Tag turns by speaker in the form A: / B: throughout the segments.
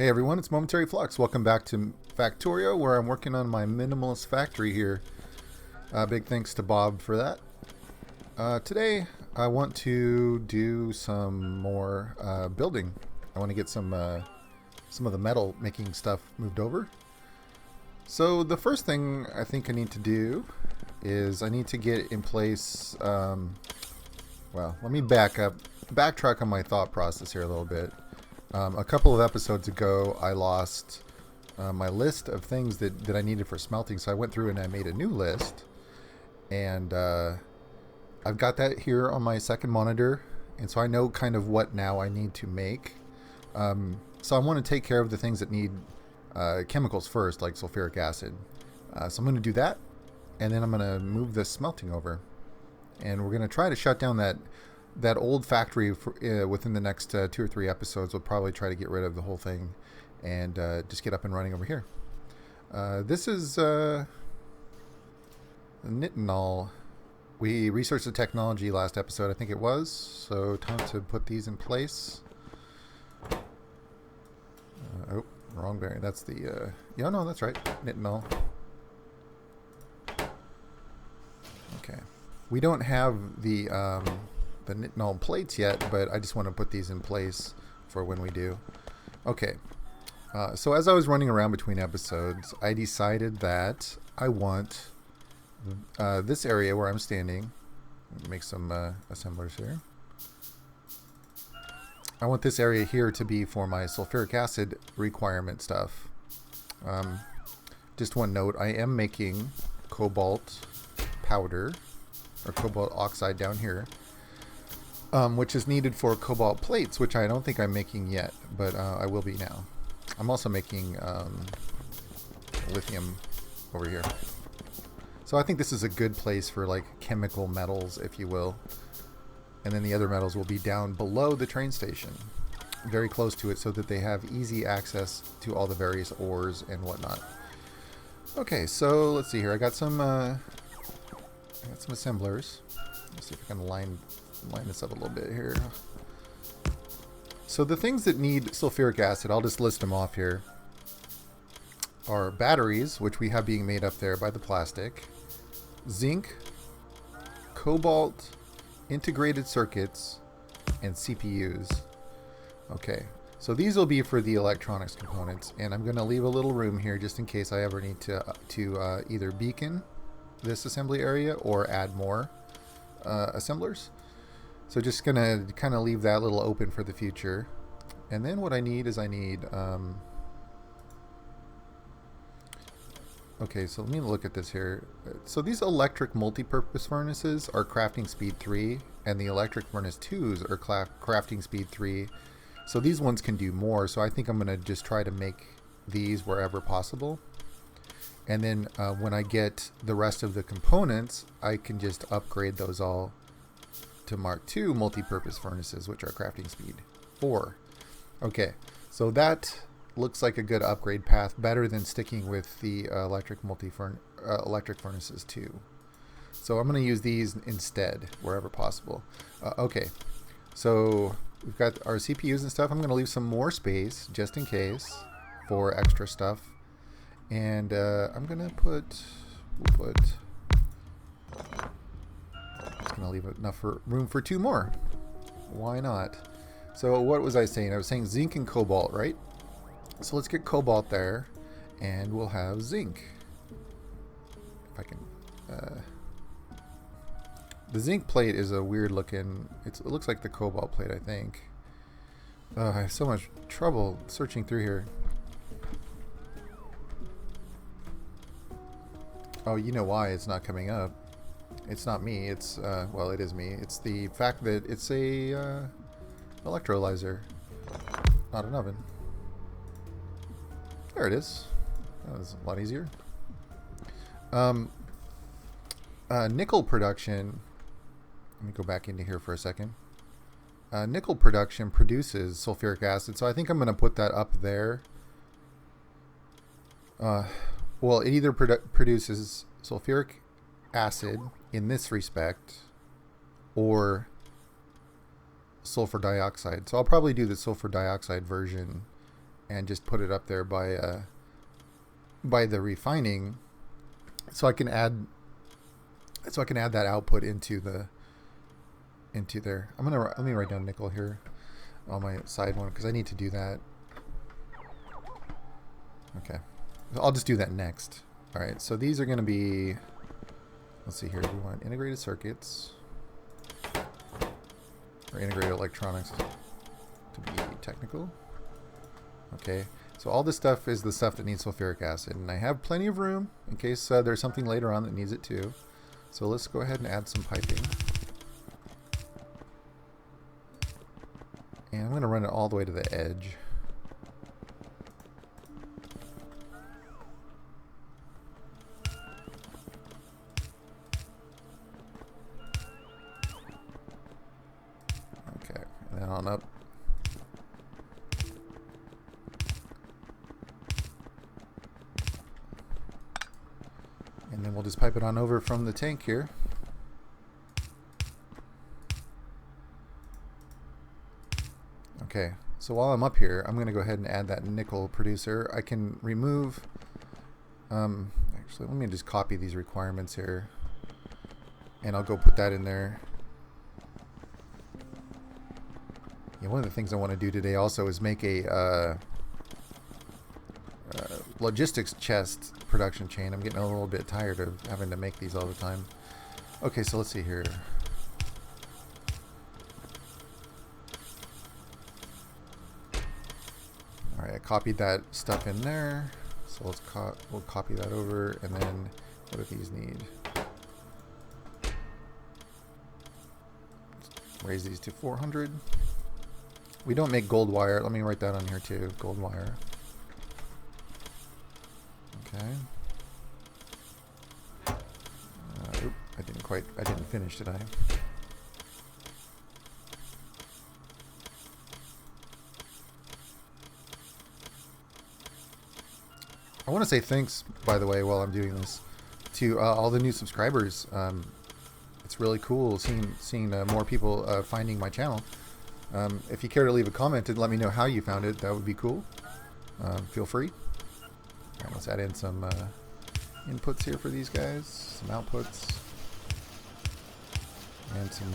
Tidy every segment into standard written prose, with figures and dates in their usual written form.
A: Hey everyone, it's Momentary Flux. Welcome back to Factorio, where I'm working on my minimalist factory here. Big thanks to Bob for that. Today, I want to do some more building. I want to get some of the metal making stuff moved over. So the first thing I think I need to do is I need to get in place. Well, let me backtrack on my thought process here a little bit. A couple of episodes ago, I lost my list of things that I needed for smelting. So I went through and I made a new list. And I've got that here on my second monitor. And so I know kind of what now I need to make. So I want to take care of the things that need chemicals first, like sulfuric acid. So I'm going to do that. And then I'm going to move this smelting over. And we're going to try to shut down that old factory within the next 2 or 3 episodes. We'll probably try to get rid of the whole thing and just get up and running over here. This is nitinol. We researched the technology last episode, I think it was. So time to put these in place. Oh, wrong variant. That's the yeah, no, that's right. Nitinol. Okay. We don't have the nitinol plates yet, but I just want to put these in place for when we do. Okay. So as I was running around between episodes, I decided that I want this area where I'm standing. Make some assemblers here. I want this area here to be for my sulfuric acid requirement stuff. Just one note, I am making cobalt powder, or cobalt oxide down here, which is needed for cobalt plates, which I don't think I'm making yet, but I will be now. I'm also making lithium over here. So I think this is a good place for like chemical metals, if you will. And then the other metals will be down below the train station, very close to it, so that they have easy access to all the various ores and whatnot. Okay, so let's see here. I got some assemblers. Let's see if I can line this up a little bit here. So the things that need sulfuric acid, I'll just list them off here, are batteries, which we have being made up there by the plastic, zinc, cobalt, integrated circuits, and CPUs. Okay, so these will be for the electronics components, and I'm going to leave a little room here just in case I ever need to either beacon this assembly area or add more assemblers. So just going to kind of leave that little open for the future. And then what I need is okay, so let me look at this here. So these electric multi-purpose furnaces are crafting speed 3, and the electric furnace 2s are crafting speed 3. So these ones can do more, so I think I'm going to just try to make these wherever possible. And then when I get the rest of the components, I can just upgrade those all to Mark II multi-purpose furnaces, which are crafting speed 4. Okay, so that looks like a good upgrade path, better than sticking with the electric furnaces too. So I'm going to use these instead wherever possible. Okay, so we've got our CPUs and stuff. I'm going to leave some more space just in case for extra stuff. And I'm going to just going to leave enough room for 2 more. Why not? So what was I saying? I was saying zinc and cobalt, right? So let's get cobalt there, and we'll have zinc. If I can... the zinc plate is a weird looking... It looks like the cobalt plate, I think. I have so much trouble searching through here. Oh, you know why it's not coming up. It's not me. It's, well, it is me. It's the fact that it's a electrolyzer, not an oven. There it is. That was a lot easier. Nickel production. Let me go back into here for a second. Nickel production produces sulfuric acid, so I think I'm going to put that up there. Well, it either produces sulfuric acid in this respect or sulfur dioxide. So I'll probably do the sulfur dioxide version and just put it up there by the refining, so I can add that output into there. Let me write down nickel here on my side one because I need to do that. Okay, I'll just do that next. All right, so these are going to be, let's see here, we want integrated circuits or integrated electronics to be technical. Okay, so all this stuff is the stuff that needs sulfuric acid, and I have plenty of room in case there's something later on that needs it too. So let's go ahead and add some piping. And I'm going to run it all the way to the edge. Okay, and then on up. And then we'll just pipe it on over from the tank here. Okay, so while I'm up here, I'm going to go ahead and add that nickel producer. I can remove, actually, let me just copy these requirements here, and I'll go put that in there. Yeah, one of the things I want to do today also is make a logistics chest production chain. I'm getting a little bit tired of having to make these all the time. Okay, so let's see here. Alright, I copied that stuff in there. So we'll copy that over, and then what do these need? Raise these to 400. We don't make gold wire. Let me write that on here too. Gold wire. Okay. Oop, I didn't finish, did I? I want to say thanks, by the way, while I'm doing this, to all the new subscribers. It's really cool seeing more people finding my channel. If you care to leave a comment and let me know how you found it, that would be cool. Feel free. All right, let's add in some inputs here for these guys, some outputs, and some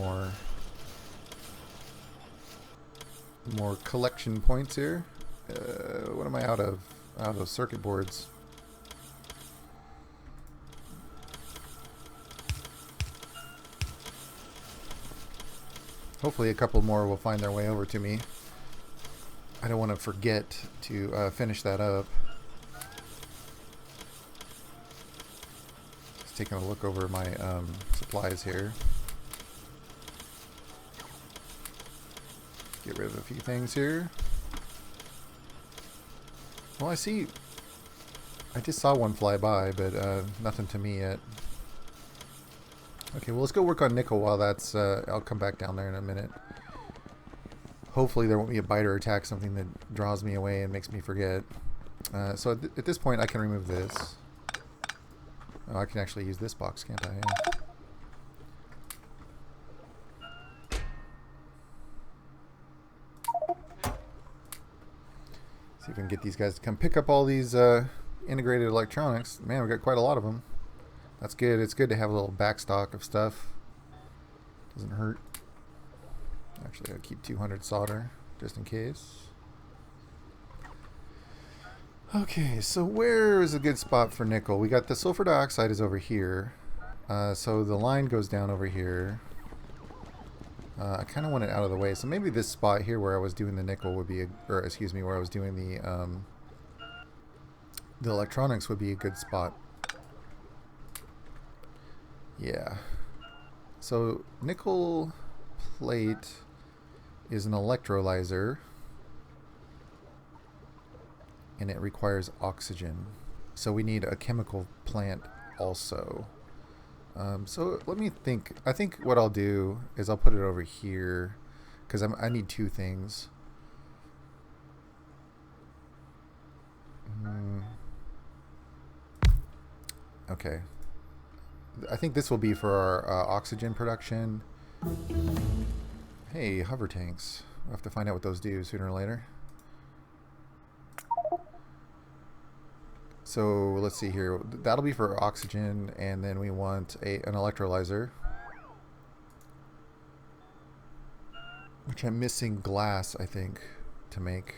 A: more collection points here. What am I out of? Out of circuit boards. Hopefully a couple more will find their way over to me. I don't want to forget to finish that up. Just taking a look over my supplies here. Get rid of a few things here. Well, I just saw one fly by, but nothing to me yet. Okay, well, let's go work on nickel while that's, I'll come back down there in a minute. Hopefully there won't be a biter attack, something that draws me away and makes me forget. So at this point, I can remove this. Oh, I can actually use this box, can't I? Yeah. See if we can get these guys to come pick up all these integrated electronics. Man, we've got quite a lot of them. That's good. It's good to have a little backstock of stuff. Doesn't hurt. Actually, I'll keep 200 solder just in case. Okay, so where is a good spot for nickel? We got the sulfur dioxide is over here. So the line goes down over here. I kind of want it out of the way, so maybe this spot here where I was doing the nickel would be, where I was doing the electronics would be a good spot. Yeah. So nickel plate is an electrolyzer, and it requires oxygen. So we need a chemical plant also. So let me think. I think what I'll do is I'll put it over here because I need two things. Okay. I think this will be for our oxygen production. Hey, hover tanks. We'll have to find out what those do sooner or later. So let's see here. That'll be for oxygen, and then we want an electrolyzer, which I'm missing glass, I think, to make.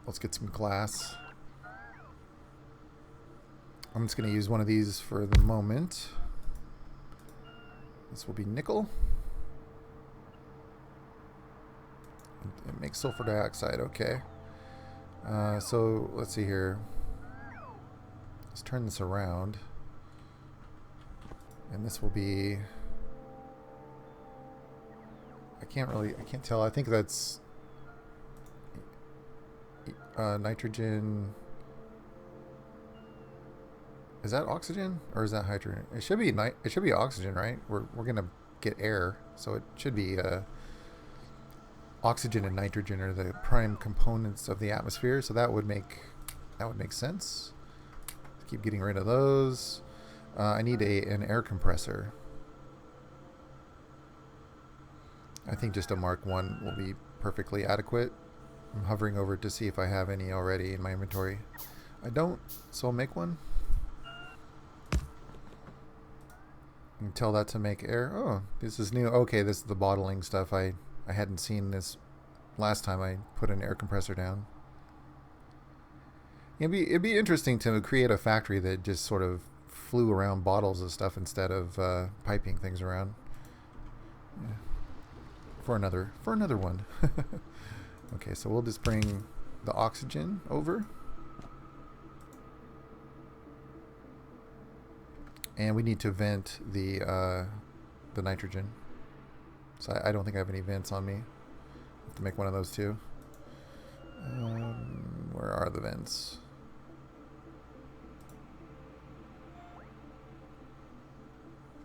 A: Let's get some glass. I'm just going to use one of these for the moment. This will be nickel. It makes sulfur dioxide, okay. So let's see here. Let's turn this around. And this will be... I can't tell. I think that's nitrogen. Is that oxygen or is that hydrogen? It should be oxygen, right? We're gonna get air, so it should be oxygen and nitrogen are the prime components of the atmosphere. So that would make sense. Let's keep getting rid of those. I need an air compressor. I think just a Mark 1 will be perfectly adequate. I'm hovering over to see if I have any already in my inventory. I don't, so I'll make one. And tell that to make air. Oh, this is new. Okay, this is the bottling stuff. I hadn't seen this last time I put an air compressor down. It'd be interesting to create a factory that just sort of flew around bottles of stuff instead of piping things around. Yeah. For another one. Okay, so we'll just bring the oxygen over. And we need to vent the nitrogen. So I don't think I have any vents on me. I have to make one of those too. Where are the vents?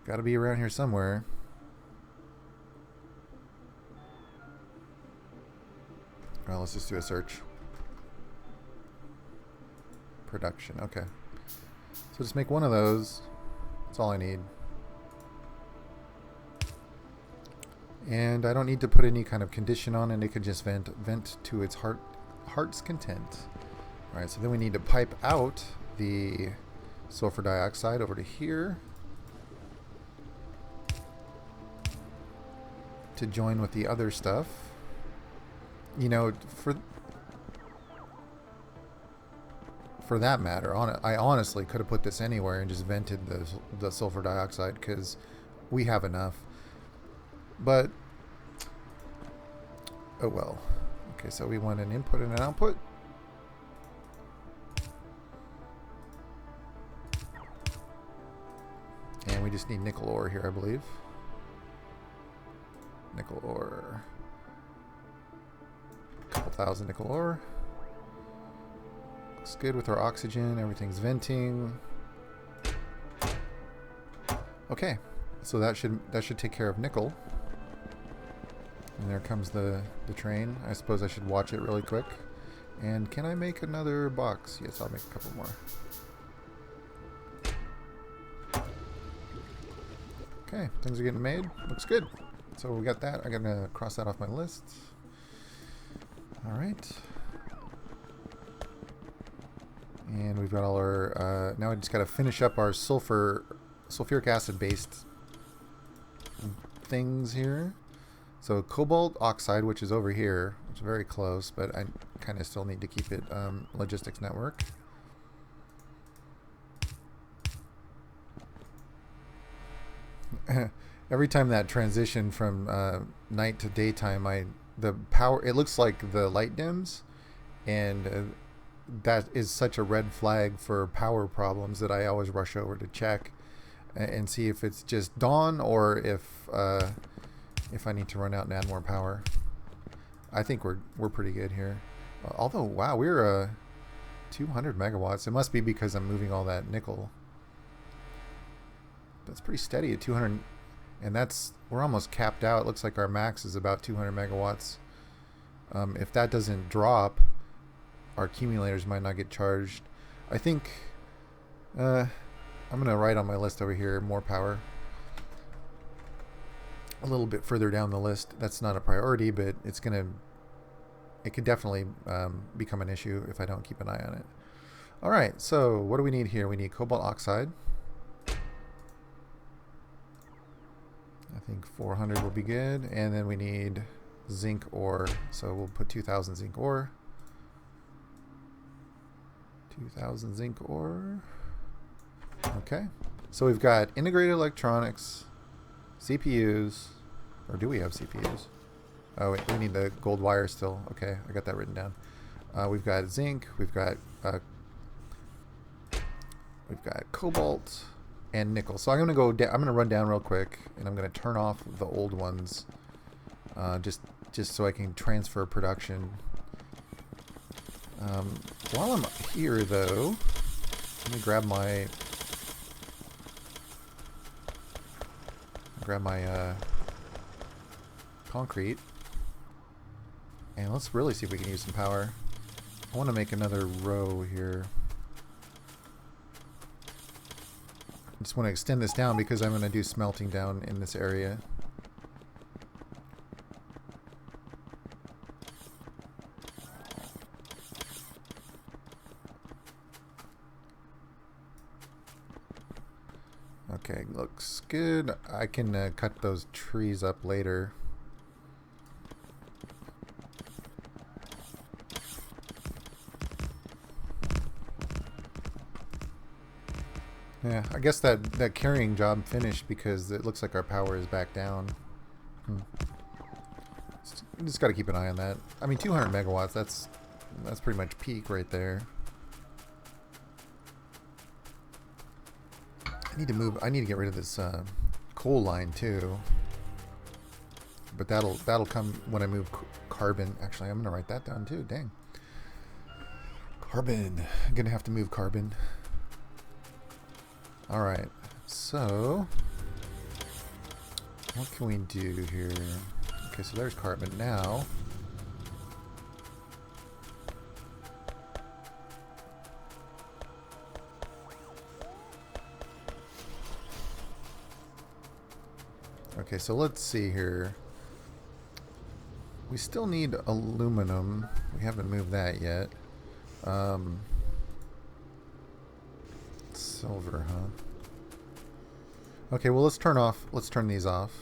A: Got to be around here somewhere. Well, let's just do a search. Production, okay. So just make one of those. That's all I need. And I don't need to put any kind of condition on it. It could just vent to its heart's content. All right, so then we need to pipe out the sulfur dioxide over to here to join with the other stuff. You know, for that matter, I honestly could have put this anywhere and just vented the sulfur dioxide because we have enough. But, oh well. Okay, so we want an input and an output. And we just need nickel ore here, I believe. Nickel ore. Couple thousand nickel ore. Looks good with our oxygen. Everything's venting. Okay, so that should take care of nickel. And there comes the train. I suppose I should watch it really quick. And can I make another box? Yes, I'll make a couple more. Okay, things are getting made. Looks good. So we got that. I'm gonna cross that off my list. All right. And we've got all our, now I just got to finish up our sulfuric acid based things here. So cobalt oxide, which is over here, it's very close, but I kind of still need to keep it logistics network. Every time that transition from night to daytime, the power, it looks like the light dims, and that is such a red flag for power problems that I always rush over to check and see if it's just dawn or if I need to run out and add more power. I think we're pretty good here. Although, wow, we're 200 megawatts. It must be because I'm moving all that nickel. That's pretty steady at 200, and we're almost capped out. It looks like our max is about 200 megawatts. If that doesn't drop, our accumulators might not get charged. I think I'm gonna write on my list over here more power. A little bit further down the list. That's not a priority, but it's it could definitely become an issue if I don't keep an eye on it. All right, so what do we need here? We need cobalt oxide. I think 400 will be good. And then we need zinc ore. So we'll put 2,000 zinc ore. 2,000 zinc ore. Okay. So we've got integrated electronics, CPUs. Or do we have CPUs? Oh, wait, we need the gold wire still. Okay, I got that written down. We've got zinc. We've got cobalt and nickel. So I'm gonna run down real quick, and I'm gonna turn off the old ones, just so I can transfer production. While I'm here, though, let me grab my concrete, and let's really see if we can use some power. I want to make another row here. I just want to extend this down because I'm going to do smelting down in this area. Okay, looks good. I can cut those trees up later. Yeah, I guess that carrying job finished because it looks like our power is back down. Just got to keep an eye on that. I mean, 200 megawatts, that's pretty much peak right there. I need to get rid of this coal line too. But that'll come when I move carbon. Actually, I'm gonna write that down too. Dang. Carbon. I'm gonna have to move carbon. All right. So what can we do here? Okay, so there's carbon now. Okay, so let's see here. We still need aluminum. We haven't moved that yet. Silver, huh? Okay, well let's turn these off.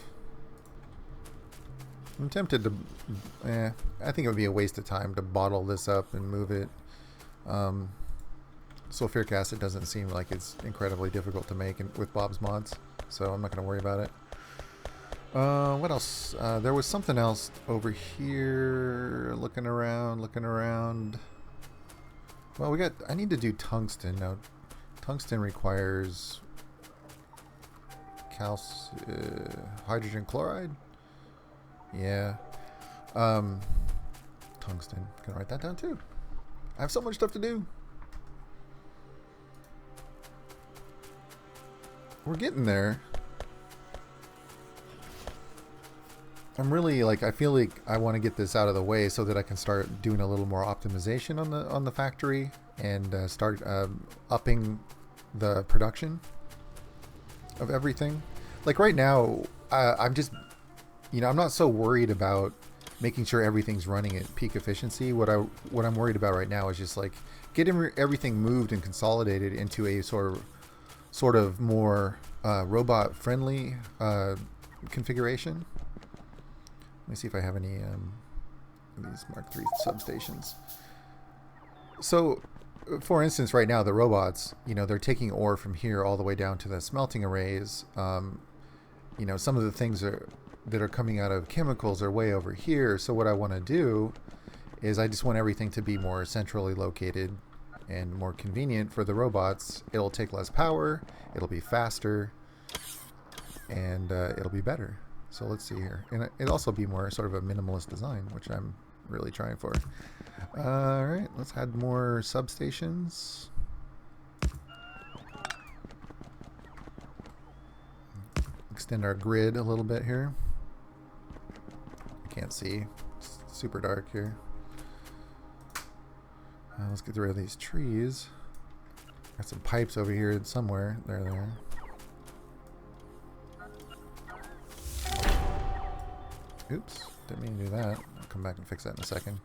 A: I'm tempted to, I think it would be a waste of time to bottle this up and move it. Sulfuric acid doesn't seem like it's incredibly difficult to make with Bob's mods, so I'm not going to worry about it. What else? There was something else over here. Looking around. Well, I need to do tungsten. Now, tungsten requires hydrogen chloride. Yeah. Tungsten. Can I write that down too? I have so much stuff to do. We're getting there. I'm really I feel like I want to get this out of the way so that I can start doing a little more optimization on the factory and start upping the production of everything. Like right now, I'm just, I'm not so worried about making sure everything's running at peak efficiency. What I'm worried about right now is just like getting everything moved and consolidated into a sort of more robot friendly configuration. Let me see if I have any of these Mark III substations. So, for instance, right now the robots, they're taking ore from here all the way down to the smelting arrays. Some of the things that are coming out of chemicals are way over here. So what I want to do is I just want everything to be more centrally located and more convenient for the robots. It'll take less power, it'll be faster, and it'll be better. So let's see here. And it'll also be more sort of a minimalist design, which I'm really trying for. All right, let's add more substations. Extend our grid a little bit here. Can't see. It's super dark here. Let's get rid of these trees. Got some pipes over here somewhere. There. Oops, didn't mean to do that. I'll come back and fix that in a second.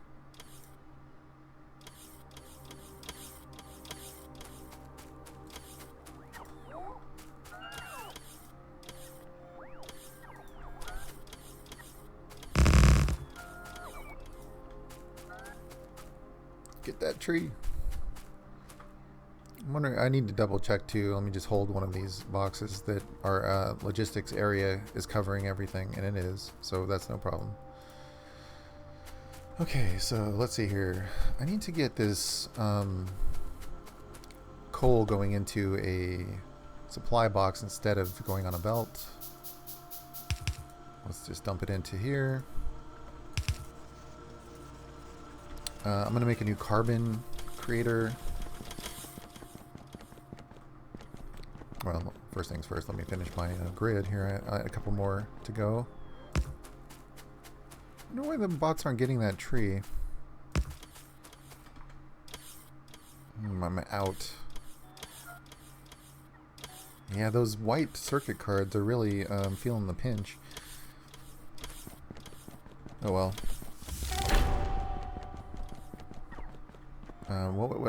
A: Get that tree. I'm wondering, I need to double check too. Let me just hold one of these boxes that our logistics area is covering everything, and it is, so that's no problem. Okay, so let's see here. I need to get this coal going into a supply box instead of going on a belt. Let's just dump it into here. I'm going to make a new carbon creator. Well, first things first, let me finish my grid here. I a couple more to go. I wonder why the bots aren't getting that tree. I'm out. Yeah, those white circuit cards are really feeling the pinch. Oh well.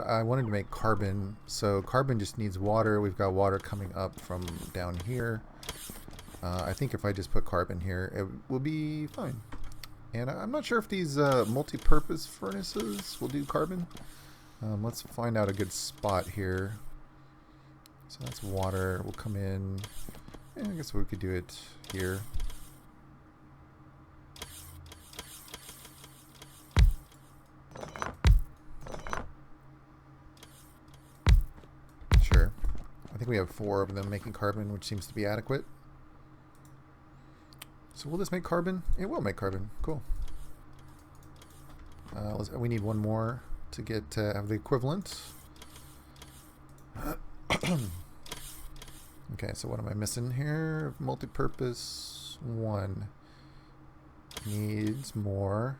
A: I wanted to make carbon, so carbon just needs water. We've got water coming up from down here. I think if I just put carbon here, it will be fine. And I'm not sure if these multi-purpose furnaces will do carbon. Let's find out a good spot here. So that's water. We'll come in. I guess we could do it here. Sure. I think we have 4 of them making carbon, which seems to be adequate. So will this make carbon? It will make carbon. Cool. We need one more to get have the equivalent. Okay, so what am I missing here? Multi-purpose 1 needs more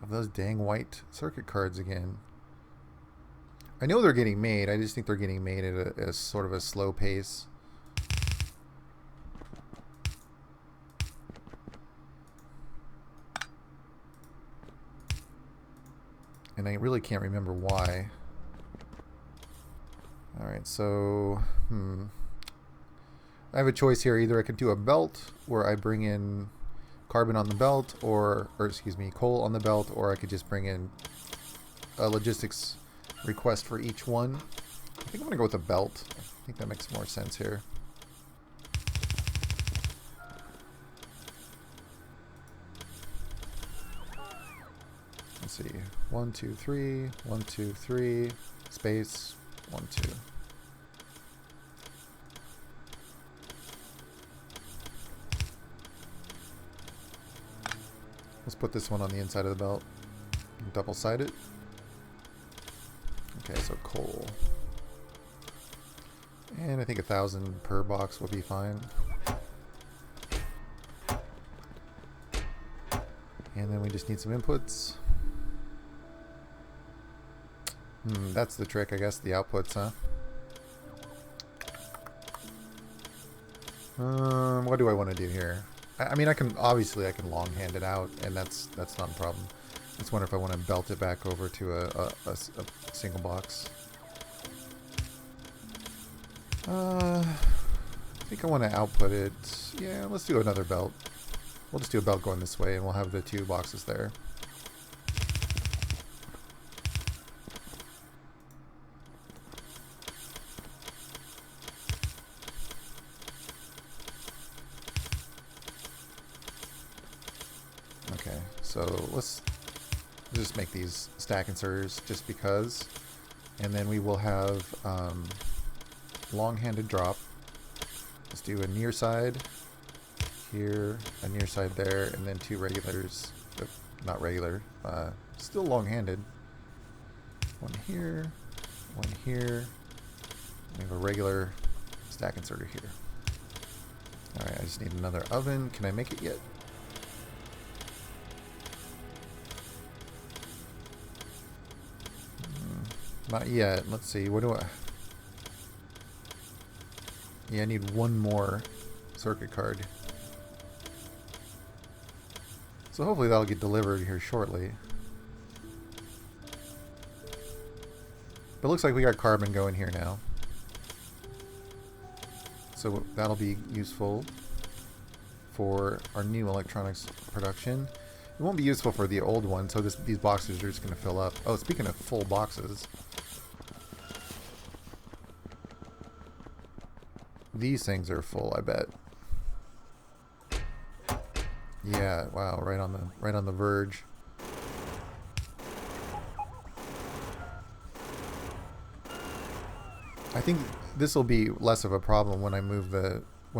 A: of those dang white circuit cards again. I know they're getting made. I just think they're getting made at a sort of a slow pace. And I really can't remember why. Alright, so I have a choice here. Either I could do a belt where I bring in carbon on the belt, or excuse me, coal on the belt, or I could just bring in a logistics request for each one. I think I'm going to go with a belt. I think that makes more sense here. Let's see. 1, 2, 3. 1, 2, 3. Space. 1, 2. Let's put this one on the inside of the belt. Double-sided. Okay, so coal. And I think 1,000 per box will be fine. And then we just need some inputs. That's the trick, I guess, the outputs, huh? What do I want to do here? I mean, I can long-hand it out, and that's not a problem. I just wonder if I want to belt it back over to a single box. I think I want to output it. Yeah, let's do another belt. We'll just do a belt going this way, and we'll have the 2 boxes there. Okay, so let's just make these stack inserters just because, and then we will have long-handed drop. Let's do a near side here, a near side there, and then 2 regulars, not regular, still long-handed. 1 here, 1 here. We have a regular stack inserter here. Alright, I just need another oven. Can I make it yet? Not yet. Let's see. What do I... Yeah, I need 1 more circuit card. So hopefully that'll get delivered here shortly. But it looks like we got carbon going here now. So that'll be useful for our new electronics production. It won't be useful for the old one, so these boxes are just going to fill up. Oh, speaking of full boxes. These things are full, I bet. Yeah, wow, right on the verge. I think this will be less of a problem when I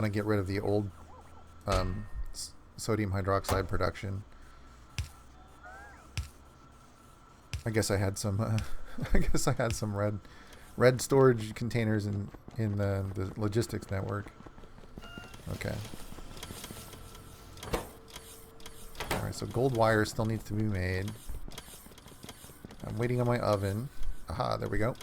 A: get rid of the old sodium hydroxide production. I guess I had some red storage containers in the logistics network. Okay. All right, so gold wire still needs to be made. I'm waiting on my oven. Aha, there we go.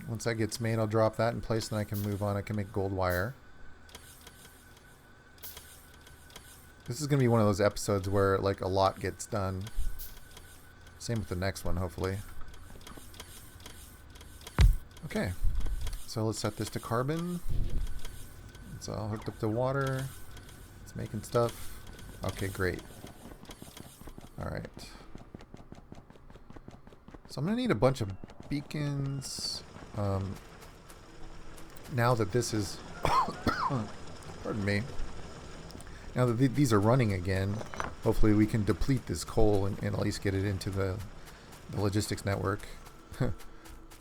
A: Once that gets made, I'll drop that in place and I can move on. I can make gold wire. This is going to be one of those episodes where like a lot gets done. Same with the next one, hopefully. Okay. So let's set this to carbon. It's all hooked up to water. It's making stuff. Okay, great. Alright. So I'm going to need a bunch of beacons. Now that this is... pardon me. Now that these are running again, hopefully we can deplete this coal and at least get it into the logistics network.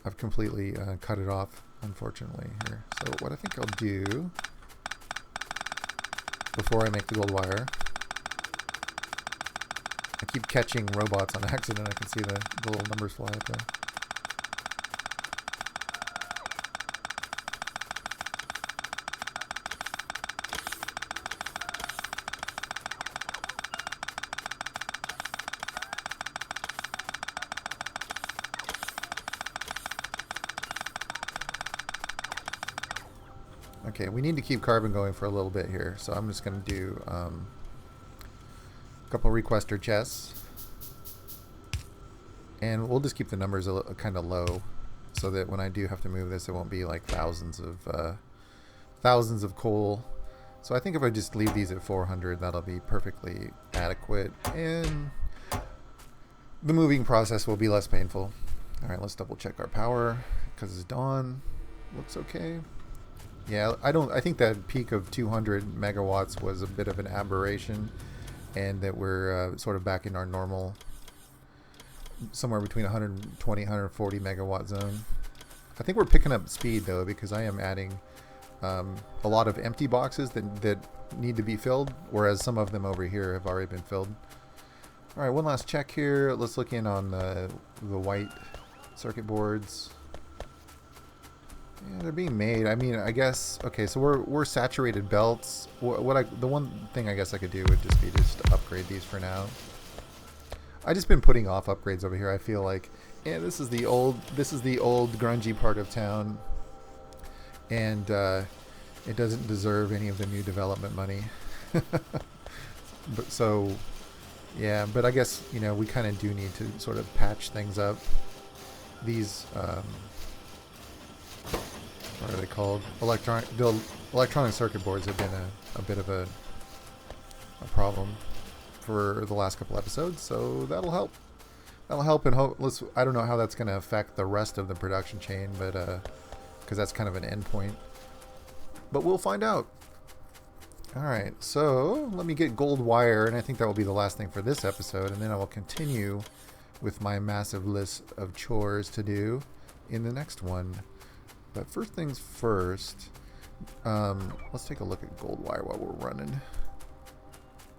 A: I've completely cut it off, unfortunately, here. So what I think I'll do, before I make the gold wire, I keep catching robots on accident. I can see the little numbers fly up there. Okay, we need to keep carbon going for a little bit here, so I'm just going to do a couple requester chests. And we'll just keep the numbers kind of low, so that when I do have to move this, it won't be like thousands of coal. So I think if I just leave these at 400, that'll be perfectly adequate, and the moving process will be less painful. All right, let's double check our power, because it's dawn. Looks okay. Yeah, I think that peak of 200 megawatts was a bit of an aberration, and that we're sort of back in our normal, somewhere between 120, 140 megawatt zone. I think we're picking up speed though, because I am adding a lot of empty boxes that need to be filled, whereas some of them over here have already been filled. All right, one last check here. Let's look in on the white circuit boards. Yeah, they're being made. I mean, I guess, okay, so we're saturated belts. The one thing I guess I could do would just be to upgrade these for now. I just been putting off upgrades over here. I feel like, yeah, this is the old grungy part of town, and it doesn't deserve any of the new development money. But so, yeah, but I guess, you know, we kind of do need to sort of patch things up. These what are they called? The electronic circuit boards have been a bit of a problem for the last couple episodes, so that'll help. That'll help, and I don't know how that's going to affect the rest of the production chain, but because that's kind of an endpoint. But we'll find out. All right, so let me get gold wire, and I think that will be the last thing for this episode, and then I will continue with my massive list of chores to do in the next one. But first things first, let's take a look at gold wire while we're running.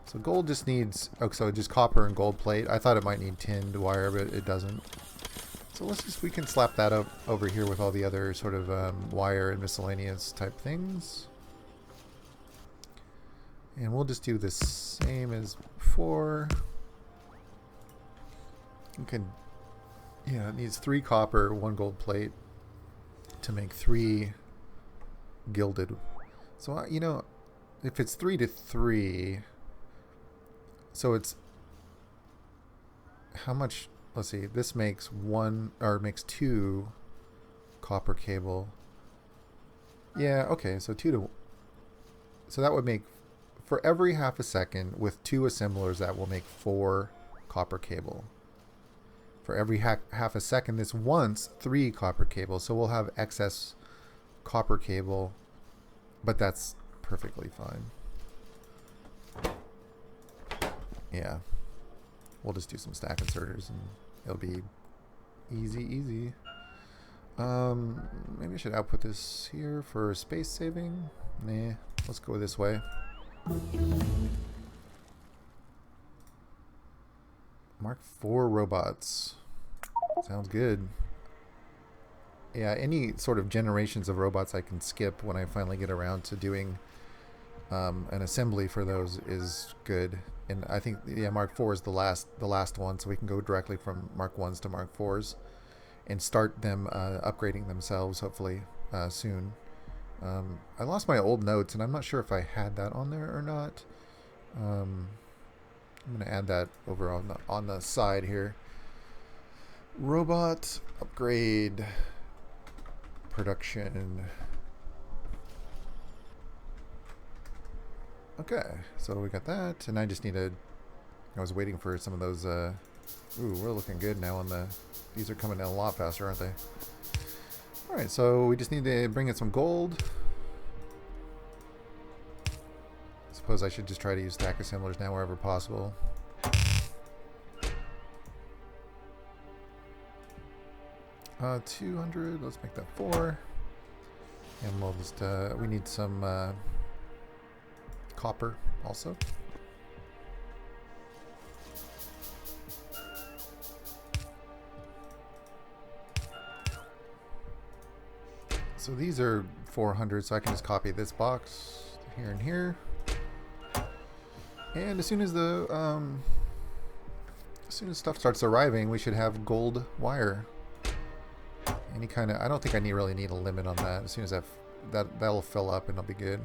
A: So gold just needs, so just copper and gold plate. I thought it might need tinned wire, but it doesn't. So we can slap that up over here with all the other sort of wire and miscellaneous type things. And we'll just do the same as before. Okay, yeah, it needs 3 copper, 1 gold plate to make 3 gilded. So, you know, if it's 3 to 3, so it's how much? Let's see. This makes 2 copper cable. Yeah, okay, so so that would make, for every half a second with 2 assemblers, that will make 4 copper cable. For every half a second, this once 3 copper cable. So we'll have excess copper cable, but that's perfectly fine. Yeah, we'll just do some stack inserters and it'll be easy. Maybe I should output this here for space saving. Nah, let's go this way. Mark IV robots. Sounds good. Yeah, any sort of generations of robots I can skip when I finally get around to doing an assembly for those is good. And I think, yeah, Mark IV is the last one, so we can go directly from Mark 1s to Mark 4s and start them upgrading themselves, hopefully, soon. I lost my old notes, and I'm not sure if I had that on there or not. I'm going to add that over on the side here. Robot upgrade production. Okay, so we got that, and I just need I was waiting for some of those. Ooh, we're looking good now on the. These are coming down a lot faster, aren't they? All right, so we just need to bring in some gold. Suppose I should just try to use stack assemblers now wherever possible. Uh, 200. Let's make that 4, and we'll just. We need some copper also. So these are 400, so I can just copy this box here and here. And as soon as stuff starts arriving, we should have gold wire. Any kind of, I don't think I really need a limit on that. As soon as that'll fill up and it'll be good.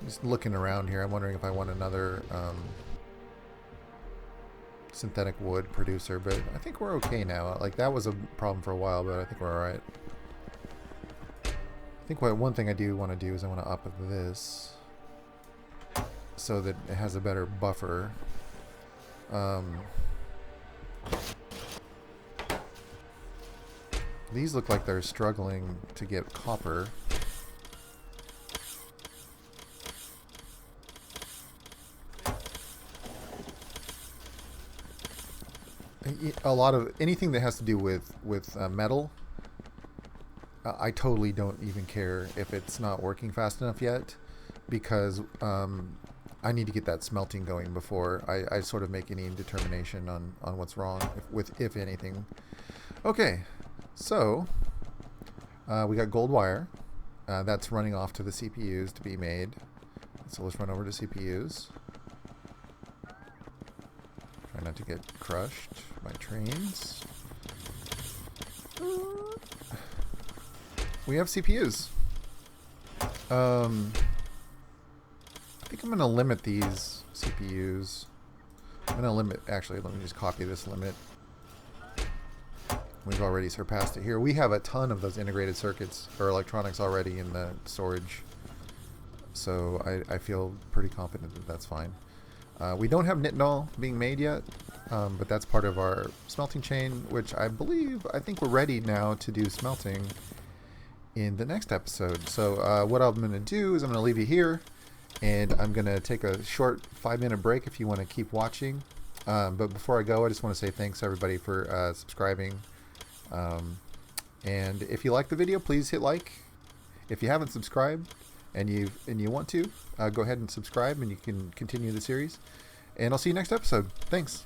A: Just looking around here, I'm wondering if I want another synthetic wood producer, but I think we're okay now. Like, that was a problem for a while, but I think we're alright. I think one thing I do want to do is I want to up this so that it has a better buffer. These look like they're struggling to get copper. A lot of anything that has to do with metal, I totally don't even care if it's not working fast enough yet, because I need to get that smelting going before I sort of make any determination on what's wrong if anything. Okay, so we got gold wire that's running off to the CPUs to be made. So let's run over to CPUs. Try not to get crushed by trains. We have CPUs. I think I'm going to limit these CPUs. I'm going to limit, actually, let me just copy this limit. We've already surpassed it here. We have a ton of those integrated circuits or electronics already in the storage. So I feel pretty confident that that's fine. We don't have nitinol being made yet, but that's part of our smelting chain, which I think we're ready now to do smelting in the next episode. So what I'm going to do is I'm going to leave you here, and I'm going to take a short 5-minute break if you want to keep watching. But before I go, I just want to say thanks everybody for subscribing. And if you like the video, please hit like. If you haven't subscribed and you want to, go ahead and subscribe, and you can continue the series. And I'll see you next episode. Thanks.